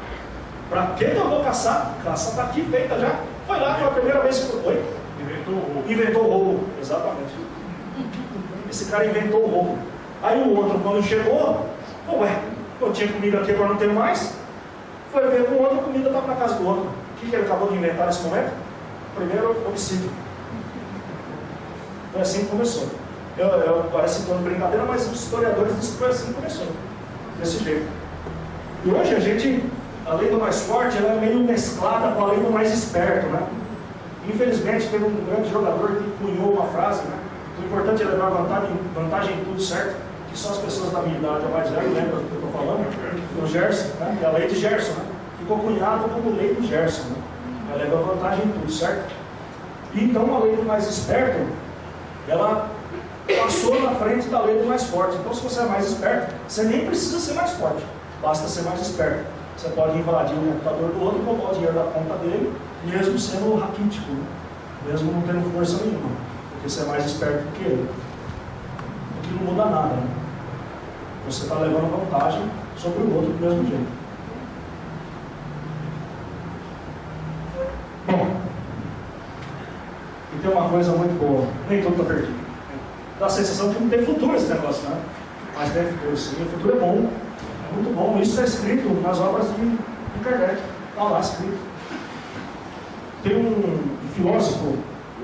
Speaker 1: para que eu vou caçar? Caça está aqui feita já. Foi lá, foi a primeira vez que foi. Inventou o roubo, exatamente. Esse cara inventou o roubo. Aí o outro, quando chegou, ué, eu tinha comida aqui, agora não tenho mais. Foi ver com o outro, a comida estava na casa do outro. O que ele acabou de inventar nesse momento? Primeiro, homicídio. Foi assim que começou. Parece que é uma brincadeira, mas os historiadores dizem que foi assim que começou. Desse jeito. E hoje a lei do mais forte, ela é meio mesclada com a lei do mais esperto, né? Infelizmente, teve um grande jogador que cunhou uma frase, né? O importante é levar vantagem em tudo, certo? Que só as pessoas da minha idade ou mais velho lembram do que eu estou falando. O Gerson, né? Que é a lei de Gerson, né? Ficou cunhado como lei de Gerson, né? Ela leva vantagem em tudo, certo? E então a lei do mais esperto, ela passou na frente da lei do mais forte. Então, se você é mais esperto, você nem precisa ser mais forte, basta ser mais esperto. Você pode invadir o computador do outro e roubar o dinheiro da conta dele, mesmo sendo raquítico, né? Mesmo não tendo força nenhuma, porque você é mais esperto do que ele. O que não muda nada, né? Você está levando vantagem sobre o outro do mesmo jeito. Bom, e tem uma coisa muito boa, nem tudo está perdido. Dá a sensação que não tem futuro esse negócio, né? Mas tem futuro sim, o futuro é bom, é muito bom. Isso está escrito nas obras de Kardec, está lá escrito. Tem um filósofo,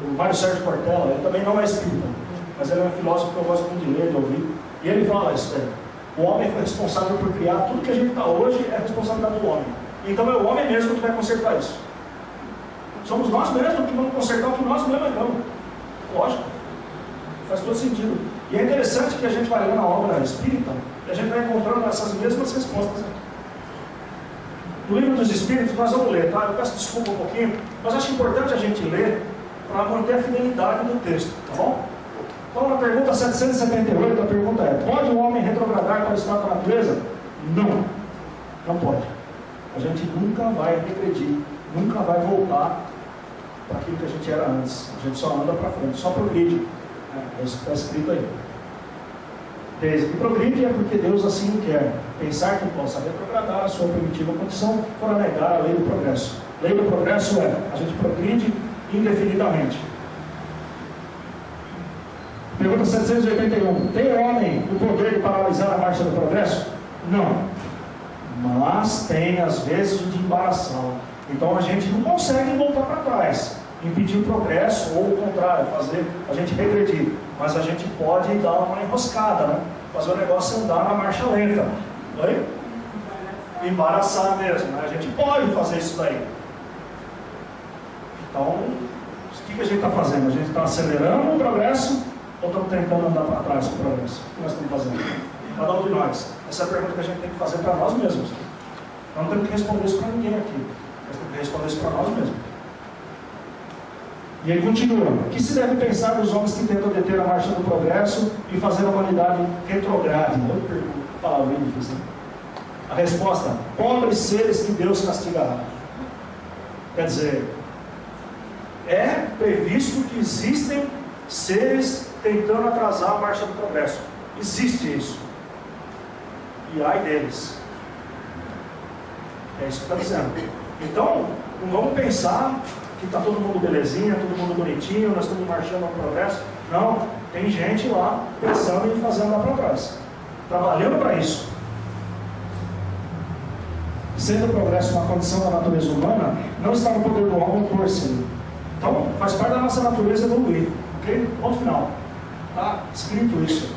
Speaker 1: o Mário Sérgio Cortella, ele também não é espírita, mas ele é um filósofo que eu gosto muito de ler, de ouvir, e ele fala isso aí. O homem foi responsável por criar tudo que a gente está hoje, é a responsabilidade do homem. Então é o homem mesmo que vai consertar isso. Somos nós mesmos que vamos consertar o que nós mesmos erramos. Lógico. Faz todo sentido. E é interessante que a gente vai ler na obra espírita e a gente vai encontrando essas mesmas respostas. No livro dos Espíritos nós vamos ler, tá? Eu peço desculpa um pouquinho, mas acho importante a gente ler para manter a fidelidade do texto, tá bom? Então na pergunta 778, a pergunta é: pode o homem retrogradar para o estado da natureza? Não. Não pode. A gente nunca vai regredir, nunca vai voltar para aquilo que a gente era antes. A gente só anda para frente, só progride. É isso que está escrito aí. Desde que progride é porque Deus assim o quer. Pensar que possa retrogradar a sua primitiva condição para negar a lei do progresso. A lei do progresso é: a gente progride indefinidamente. Pergunta 781. Tem o homem o poder de paralisar a marcha do progresso? Não. Mas tem às vezes o de embaraçá-lo. Então a gente não consegue voltar para trás, impedir o progresso, ou o contrário, fazer a gente regredir. Mas a gente pode dar uma enroscada, né? Fazer o negócio andar na marcha lenta. Oi? Embaraçar mesmo, né? A gente pode fazer isso daí. Então, o que a gente está fazendo? A gente está acelerando o progresso ou estamos tentando andar para trás com o progresso? O que nós estamos fazendo? Cada um de nós. Essa é a pergunta que a gente tem que fazer para nós mesmos. Nós não temos que responder isso para ninguém aqui. Nós temos que responder isso para nós mesmos. E ele continua: o que se deve pensar dos homens que tentam deter a marcha do progresso e fazer a humanidade retrograde? Eu pergunto, palavrinha difícil, né? A resposta: pobres seres que Deus castigará. Quer dizer, é previsto que existem seres tentando atrasar a marcha do progresso. Existe isso. E ai deles. É isso que está dizendo. Então, não vamos pensar que está todo mundo belezinha, todo mundo bonitinho, nós estamos marchando no progresso. Não, tem gente lá pensando em fazer andar para trás, trabalhando para isso. Sendo o progresso uma condição da natureza humana, não está no poder do homem impor-se. Então, faz parte da nossa natureza evoluir. Ok? Ponto final. Está escrito isso.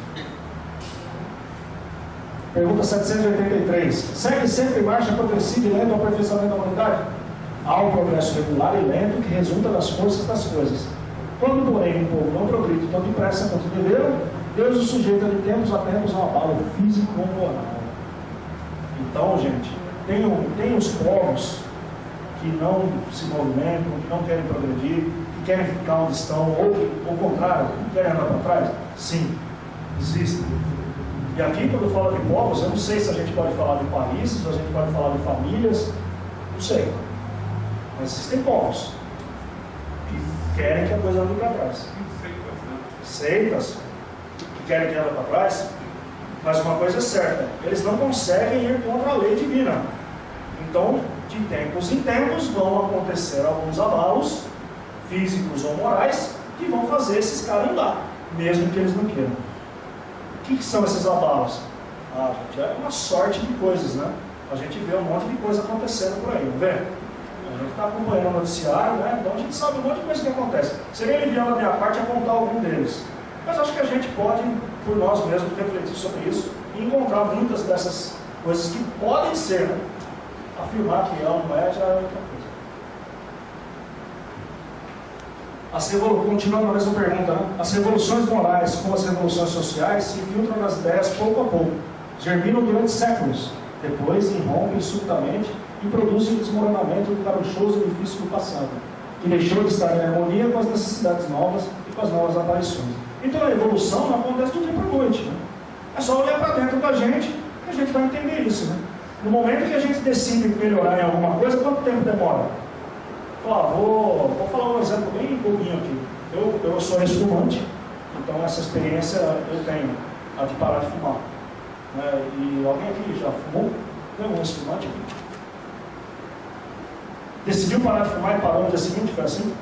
Speaker 1: Pergunta 783. Segue sempre marcha progressiva e lenta ao aperfeiçoamento da humanidade? Há um progresso regular e lento que resulta das forças das coisas. Quando, porém, um povo não progride tão depressa quanto deveram, Deus o sujeita de tempos a tempos a um abalo físico ou moral. Então, gente, tem os povos que não se movimentam, que não querem progredir, que querem ficar onde estão, ou ao contrário, que querem andar para trás? Sim, existem. E aqui, quando eu falo de povos, eu não sei se a gente pode falar de países, se a gente pode falar de famílias, não sei. Mas existem povos que querem que a coisa ande para trás. Seitas que querem que ande para trás, mas uma coisa é certa, eles não conseguem ir contra a lei divina. Então, de tempos em tempos, vão acontecer alguns abalos, físicos ou morais, que vão fazer esses caras andar, mesmo que eles não queiram. O que são esses abalos? Gente, é uma sorte de coisas, né? A gente vê um monte de coisa acontecendo por aí, não vê? A gente está acompanhando o noticiário, né? Então a gente sabe um monte de coisa que acontece. Seria aliviando da minha parte apontar algum deles. Mas acho que a gente pode, por nós mesmos, refletir sobre isso e encontrar muitas dessas coisas que podem ser, né? Afirmar que é ou não é, já é outra coisa. Continuando a mesma pergunta, né? As revoluções morais, como as revoluções sociais, se infiltram nas ideias pouco a pouco, germinam durante séculos, depois irrompem subitamente e produzem o desmoronamento do caprichoso edifício do passado, que deixou de estar em harmonia com as necessidades novas e com as novas aparições. Então a evolução não acontece do dia para a noite, né? É só olhar para dentro da gente que a gente vai entender isso, né? No momento que a gente decide melhorar em alguma coisa, quanto tempo demora? Vou falar um exemplo bem bobinho aqui. Eu sou ex-fumante, então essa experiência eu tenho, a de parar de fumar. Né? E alguém aqui já fumou? Tem algum ex-fumante aqui? Decidiu parar de fumar e parou no dia seguinte? Foi assim?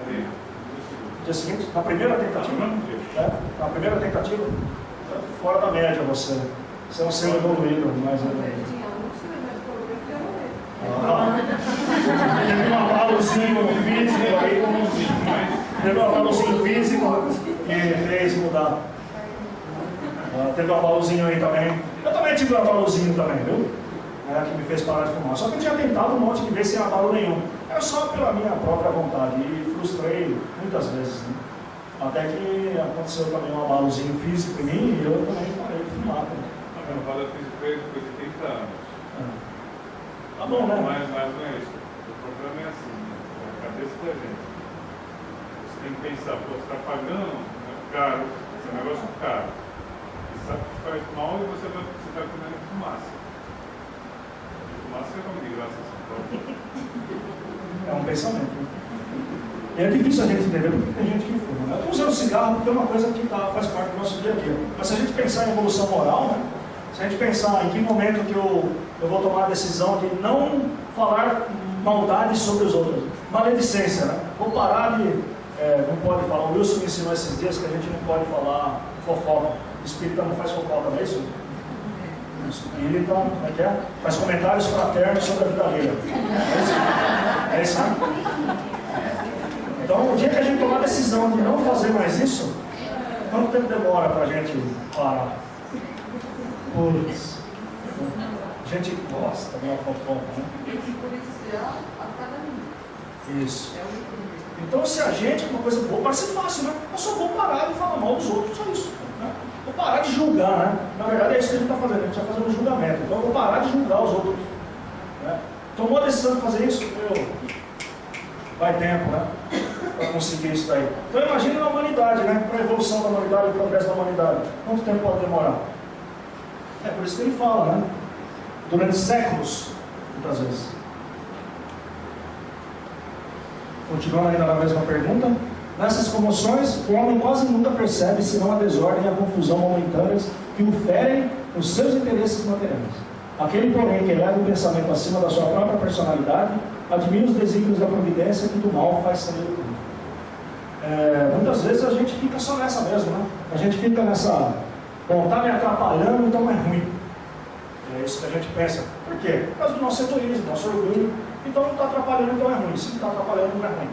Speaker 1: No dia seguinte? Na primeira tentativa? Na primeira tentativa? Fora da média você. Você é um ser evoluído, mas... Teve um abalozinho físico aí, teve um abalozinho físico que fez mudar. Teve um abalozinho aí também. Eu também tive um abalozinho também, viu? Que me fez parar de fumar. Só que eu tinha tentado um monte de vezes sem abalo nenhum. Era só pela minha própria vontade e frustrei muitas vezes, né? Até que aconteceu também um abalozinho físico em mim e eu também parei de fumar.
Speaker 4: A abalo físico foi depois de 30 anos.
Speaker 1: Tá bom, né?
Speaker 4: Mas não é isso. O problema é assim, né? É a cabeça da gente. Você tem que pensar, você está pagando caro, esse é um negócio caro. Você sabe que faz mal e você está comendo fumaça. Fumaça você come de graça assim,
Speaker 1: É um pensamento. E é difícil a gente entender porque tem gente que fuma. Né? Eu estou usando cigarro porque é uma coisa que faz parte do nosso dia a dia. Mas se a gente pensar em evolução moral, né? Se a gente pensar em que momento que eu vou tomar a decisão de não falar maldade sobre os outros, maledicência, né? Vou parar de, não pode falar, o Wilson me ensinou esses dias que a gente não pode falar fofoca, o espírita não faz fofoca, não é isso? O espírita, como é que é? Faz comentários fraternos sobre a vida alheia. É isso, né? Então, o dia que a gente tomar a decisão de não fazer mais isso, quanto tempo demora para a gente parar? Putz, a gente gosta de uma fofoca, né?
Speaker 2: Policial a cada minuto.
Speaker 1: Isso. Então, se a gente, uma coisa boa, parece fácil, né? Eu só vou parar de falar mal dos outros, só isso. Né? Vou parar de julgar, né? Na verdade, é isso que a gente está fazendo, a gente está fazendo um julgamento. Então, eu vou parar de julgar os outros. Né? Tomou a decisão de fazer isso? Vai tempo, né? Para conseguir isso daí. Então, imagina na humanidade, né? Para a evolução da humanidade, o progresso da humanidade. Quanto tempo pode demorar? É por isso que ele fala, né? Durante séculos, muitas vezes. Continuando ainda na mesma pergunta. Nessas comoções, o homem quase nunca percebe senão a desordem e a confusão momentâneas que o ferem nos seus interesses materiais. Aquele, porém, que eleva o pensamento acima da sua própria personalidade, admira os desígnios da providência que do mal faz sair do mundo. Muitas vezes a gente fica só nessa mesmo, né? A gente fica nessa, bom, está me atrapalhando, então é ruim. É isso que a gente pensa. Por quê? Por causa do nosso egoísmo, do nosso orgulho. Então não está atrapalhando, então é ruim. Se não está atrapalhando, não é ruim.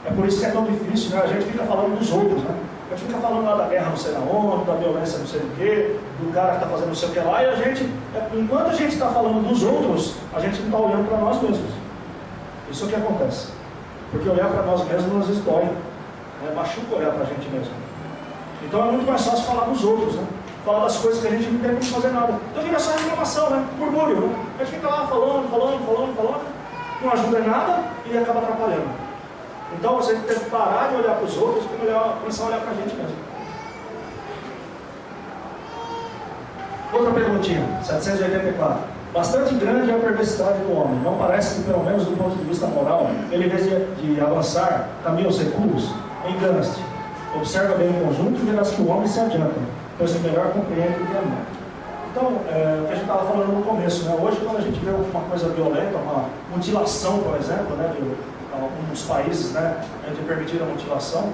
Speaker 1: É por isso que é tão difícil, né? A gente fica falando dos outros, né? A gente fica falando lá da guerra não sei na ONU, da violência não sei o quê, do cara que está fazendo não sei o que lá, e a gente, enquanto a gente está falando dos outros, a gente não está olhando para nós mesmos. Isso é o que acontece. Porque olhar para nós mesmos às vezes dói. Machuca olhar para a gente mesmo. Então é muito mais fácil falar dos outros, né? Falar das coisas que a gente não tem como fazer nada. Então fica só reclamação, né? Murmúrio, né? A gente fica lá falando, não ajuda em nada e acaba atrapalhando. Então você tem que parar de olhar para os outros e começar a olhar para a gente mesmo. Outra perguntinha, 784. Bastante grande é a perversidade do homem. Não parece que, pelo menos do ponto de vista moral, ele, em vez de avançar caminhos recuos, engana-se. Observa bem o conjunto e verás que o homem se adianta, pois o melhor compreende o que é mal. Então, o que a gente estava falando no começo, né? Hoje, quando a gente vê alguma coisa violenta, uma mutilação, por exemplo, né? Alguns países, né? A gente permitir a mutilação,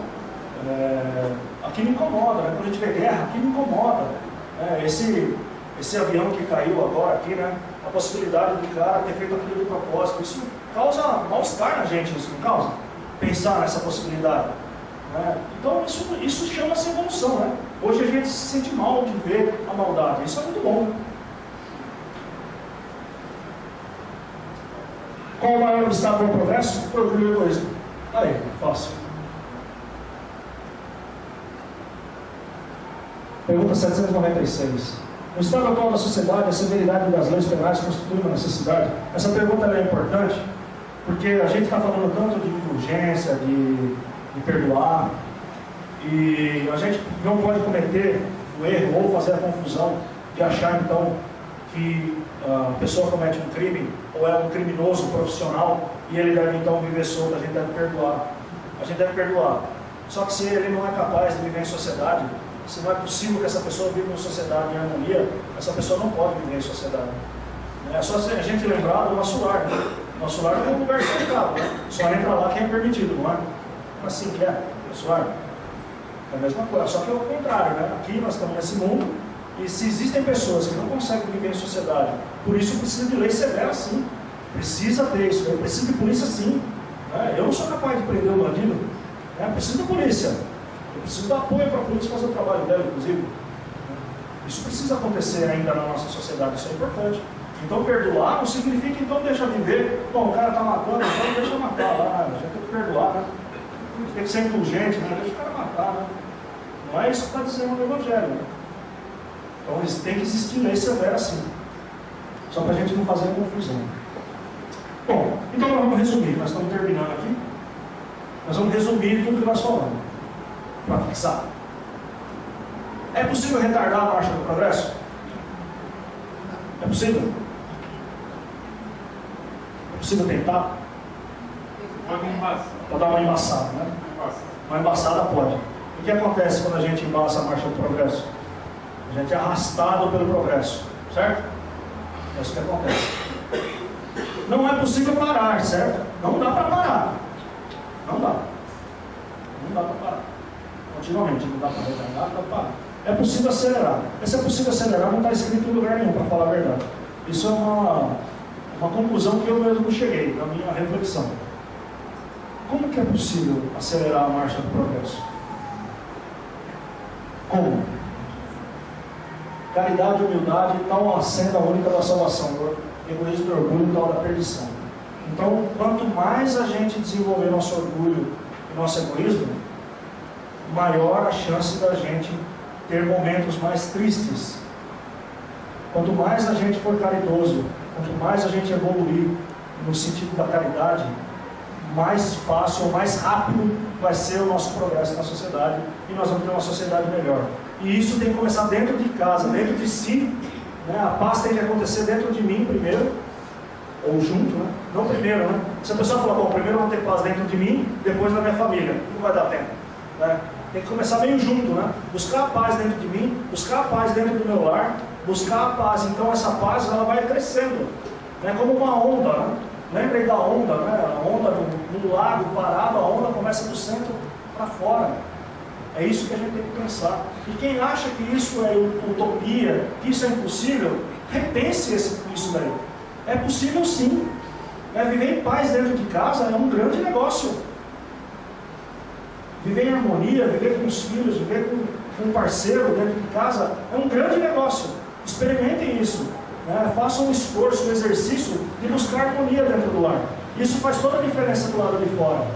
Speaker 1: aquilo incomoda, né? Quando a gente vê guerra, aquilo incomoda. Esse avião que caiu agora aqui, né? A possibilidade do cara ter feito aquilo de propósito, isso causa mal-estar na gente, isso não causa? Pensar nessa possibilidade. Né? Então isso chama-se evolução, né? Hoje a gente se sente mal de ver a maldade, isso é muito bom. Qual o maior obstáculo ao progresso? O orgulho e o egoísmo. Aí, fácil. Pergunta 796. No estado atual da sociedade, a severidade das leis penais constitui uma necessidade? Essa pergunta é importante, porque a gente está falando tanto de indulgência, de perdoar, e a gente não pode cometer o erro ou fazer a confusão de achar então que a pessoa comete um crime ou é um criminoso profissional e ele deve então viver solto. A gente deve perdoar. A gente deve perdoar. Só que se ele não é capaz de viver em sociedade, se não é possível que essa pessoa viva em sociedade em harmonia, essa pessoa não pode viver em sociedade. É só a gente lembrar do nosso lar. Nosso lar é um lugar sagrado, né? Só entra lá quem é permitido, não é? Assim que é, nosso lar. É a mesma coisa, só que é o contrário, né? Aqui nós estamos nesse mundo, e se existem pessoas que não conseguem viver em sociedade, por isso precisa de lei severa, sim. Precisa ter isso, precisa de polícia, sim. Eu não sou capaz de prender o bandido, preciso da polícia. Eu preciso dar apoio para a polícia fazer o trabalho dela, inclusive. Isso precisa acontecer ainda na nossa sociedade, isso é importante. Então perdoar não significa então deixa viver. Bom, o cara está matando, então deixa matar lá, já tem que perdoar, né? Tem que ser indulgente, né? Deixa o cara matar, né? Não é isso que está dizendo no Evangelho, né? Então tem que existir lei severa sim. Só para a gente não fazer confusão. Bom, então nós vamos resumir, nós estamos terminando aqui. Nós vamos resumir tudo que nós falamos, para fixar. É possível retardar a marcha do progresso? É possível? É possível tentar?
Speaker 4: Pode embaçar.
Speaker 1: Para dar uma embaçada, né? Uma embaçada pode. O que acontece quando a gente embaça a marcha do progresso? A gente é arrastado pelo progresso, certo? É isso que acontece. Não é possível parar, certo? Não dá para parar. Não dá. Não dá para parar. Continuamente, não dá para retardar, não dá para parar. É possível acelerar. Esse é possível acelerar não está escrito em lugar nenhum, para falar a verdade. Isso é uma conclusão que eu mesmo cheguei, na minha reflexão. Como que é possível acelerar a marcha do progresso? Como? Caridade e humildade, tal a senda única da salvação. Egoísmo e orgulho, tal da perdição. Então, quanto mais a gente desenvolver nosso orgulho e nosso egoísmo, maior a chance da gente ter momentos mais tristes. Quanto mais a gente for caridoso, quanto mais a gente evoluir no sentido da caridade, mais fácil, mais rápido vai ser o nosso progresso na sociedade e nós vamos ter uma sociedade melhor. E isso tem que começar dentro de casa, dentro de si, né? A paz tem que acontecer dentro de mim primeiro, ou junto, né? Não primeiro, né? Se a pessoa falar, bom, primeiro eu vou ter paz dentro de mim, depois na minha família, não vai dar tempo, né? Tem que começar meio junto, né? Buscar a paz dentro de mim, buscar a paz dentro do meu lar, buscar a paz. Então essa paz ela vai crescendo, né? Como uma onda, né? Lembrem da onda, né? A onda no lago parado, a onda começa do centro para fora. É isso que a gente tem que pensar. E quem acha que isso é utopia, que isso é impossível, repense isso daí. É possível sim. Viver em paz dentro de casa é um grande negócio. Viver em harmonia, viver com os filhos, viver com um parceiro dentro de casa é um grande negócio. Experimentem isso. Façam um esforço, um exercício de buscar harmonia dentro do lar. Isso faz toda a diferença do lado de fora.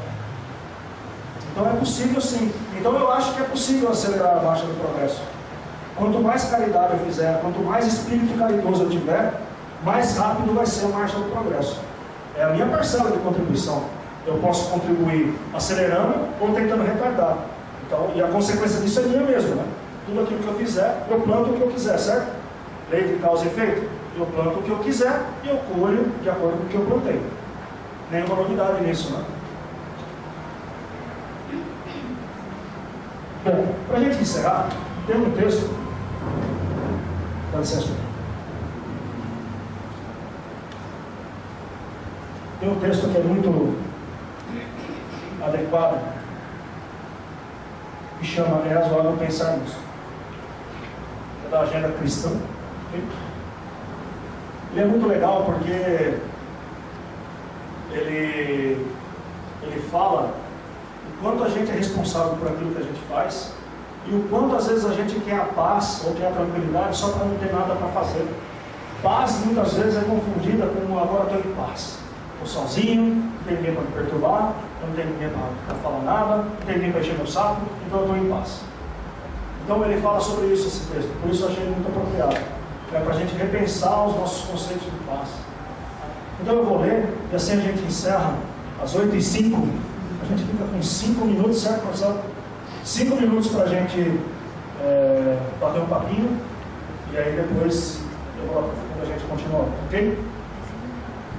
Speaker 1: Então é possível sim. Então eu acho que é possível acelerar a marcha do progresso. Quanto mais caridade eu fizer, quanto mais espírito caridoso eu tiver, mais rápido vai ser a marcha do progresso. É a minha parcela de contribuição. Eu posso contribuir acelerando ou tentando retardar. Então, e a consequência disso é minha mesmo, né? Tudo aquilo que eu fizer, eu planto o que eu quiser, certo? Lei de causa e efeito. Eu planto o que eu quiser e eu colho de acordo com o que eu plantei. Nenhuma novidade nisso, né? Bom, para a gente encerrar, tem um texto. Dá licença. Tem um texto que é muito adequado, que chama É Razoável Pensar Nisso. É da Agenda Cristã. Ele é muito legal porque ele fala o quanto a gente é responsável por aquilo que a gente faz e o quanto às vezes a gente quer a paz ou quer a tranquilidade só para não ter nada para fazer. Paz muitas vezes é confundida com agora estou em paz. Estou sozinho, não tem ninguém para me perturbar, não tem ninguém para falar nada, não tem ninguém para encher meu saco, então eu estou em paz. Então ele fala sobre isso, esse texto, por isso eu achei muito apropriado. É para a gente repensar os nossos conceitos de paz. Então eu vou ler, e assim a gente encerra às 8h05. A gente fica com 5 minutos, certo, Marcelo? 5 minutos para a gente bater um papinho, e aí depois eu vou lá para quando a gente continua, ok?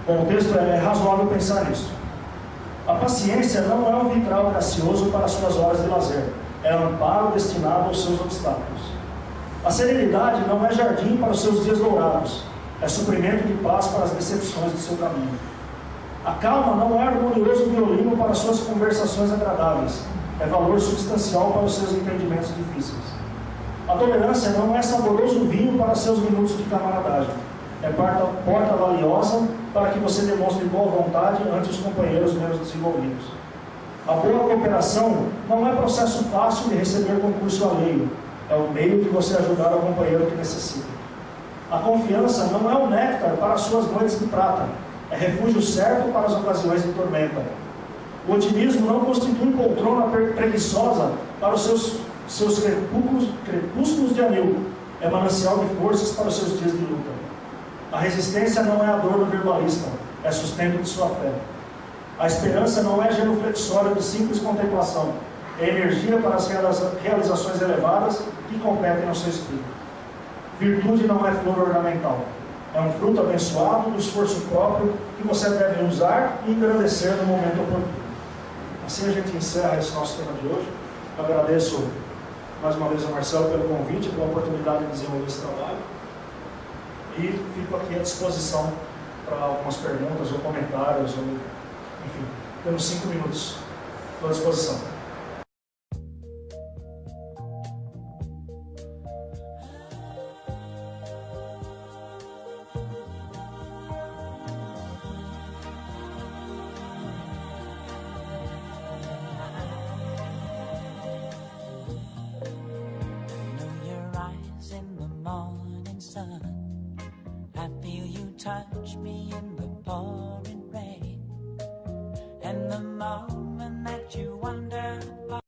Speaker 1: Bom, o texto é razoável pensar nisso. A paciência não é um vitral gracioso para suas horas de lazer, é amparo destinado aos seus obstáculos. A serenidade não é jardim para os seus dias dourados, é suprimento de paz para as decepções do seu caminho. A calma não é harmonioso violino para suas conversações agradáveis, é valor substancial para os seus entendimentos difíceis. A tolerância não é saboroso vinho para seus minutos de camaradagem, é porta valiosa para que você demonstre boa vontade ante os companheiros menos desenvolvidos. A boa cooperação não é processo fácil de receber concurso alheio, é o meio de você ajudar o companheiro que necessita. A confiança não é um néctar para suas noites de prata, é refúgio certo para as ocasiões de tormenta. O otimismo não constitui poltrona preguiçosa para os seus crepúsculos de anil, é manancial de forças para os seus dias de luta. A resistência não é a dor do verbalista, é sustento de sua fé. A esperança não é genuflexório de simples contemplação, é energia para as realizações elevadas que competem ao seu espírito. Virtude não é flor ornamental, é um fruto abençoado do esforço próprio que você deve usar e engrandecer no momento oportuno. Assim a gente encerra esse nosso tema de hoje. Eu agradeço mais uma vez ao Marcelo pelo convite, pela oportunidade de desenvolver esse trabalho. E fico aqui à disposição para algumas perguntas ou comentários, ou, enfim, temos 5 minutos. Estou à disposição.
Speaker 5: Time